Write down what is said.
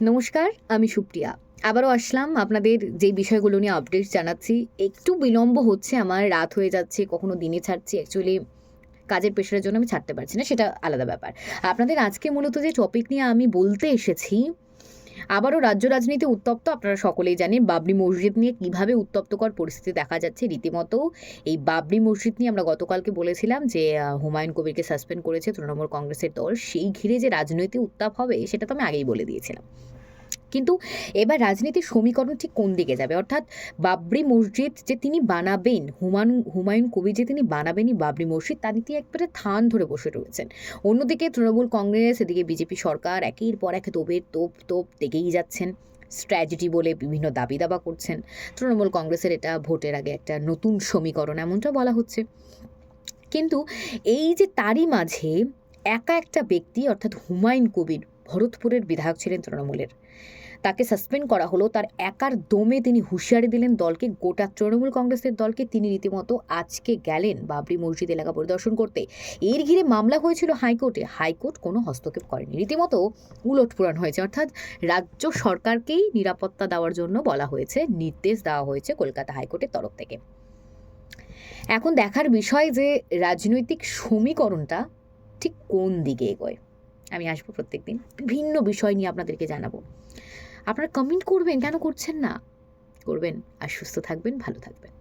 নমস্কার, আমি সুপ্রিয়া। আবারও আসলাম আপনাদের যে বিষয়গুলো নিয়ে আপডেট জানাচ্ছি। একটু বিলম্ব হচ্ছে, আমার রাত হয়ে যাচ্ছে, কখনো দিনে ছাড়ছি। অ্যাকচুয়ালি কাজের প্রেশারের জন্য আমি ছাড়তে পারছি না, সেটা আলাদা ব্যাপার। আপনাদের আজকে মূলত যে টপিক নিয়ে আমি বলতে এসেছি, আবারও রাজ্য রাজনীতি উত্তপ্ত। আপনারা সকলেই জানেন বাবরি মসজিদ নিয়ে কীভাবে উত্তপ্তকর পরিস্থিতি দেখা যাচ্ছে। রীতিমতো এই বাবরি মসজিদ নিয়ে আমরা গতকালকে বলেছিলাম যে হুমায়ুন কবিরকে সাসপেন্ড করেছে তৃণমূল কংগ্রেসের দল। সেই ঘিরে যে রাজনৈতিক উত্তাপ হবে সেটা তো আমি আগেই বলে দিয়েছিলাম। কিন্তু এবার রাজনীতির সমীকরণ ঠিক কোন দিকে যাবে? অর্থাৎ বাবরি মসজিদ যে তিনি বানাবেন, হুমায়ুন কবির যে তিনি বানাবেনই বাবরি মসজিদ, তা নিয়ে একবারে থান ধরে বসে রয়েছেন। অন্যদিকে তৃণমূল কংগ্রেস, এদিকে বিজেপি সরকার একের পর এক তোপের তোপ দেখেই যাচ্ছেন। স্ট্র্যাটেজি বলে বিভিন্ন দাবি দাবা করছেন। তৃণমূল কংগ্রেসের এটা ভোটের আগে একটা নতুন সমীকরণ এমনটা বলা হচ্ছে। কিন্তু এই যে তারই মাঝে একা একটা ব্যক্তি, অর্থাৎ হুমায়ুন কবির, ভরতপুরের বিধায়ক ছিলেন তৃণমূলের, তাকে সাসপেন্ড করা হলো। তার একার দমে তিনি হুঁশিয়ারি দিলেন দলকে, গোটা তৃণমূল কংগ্রেসের দলকে। তিনি রীতিমতো আজকে গেলেন বাবরি মসজিদ এলাকা পরিদর্শন করতে। এর ঘিরে মামলা হয়েছিল হাইকোর্টে, হাইকোর্ট কোনো হস্তক্ষেপ করেনি। রীতিমতো উলটপুরাণ হয়েছে, অর্থাৎ রাজ্য সরকারকেই নিরাপত্তা দেওয়ার জন্য বলা হয়েছে, নির্দেশ দেওয়া হয়েছে কলকাতা হাইকোর্টের তরফ থেকে। এখন দেখার বিষয় যে রাজনৈতিক সমীকরণটা ঠিক কোন দিকে এগোয়। আমি আসবো প্রত্যেকদিন, বিভিন্ন বিষয় নিয়ে আপনাদেরকে জানাবো। আপনারা কমেন্ট করবেন, কেন করছেন না? করবেন। আর সুস্থ থাকবেন, ভালো থাকবেন।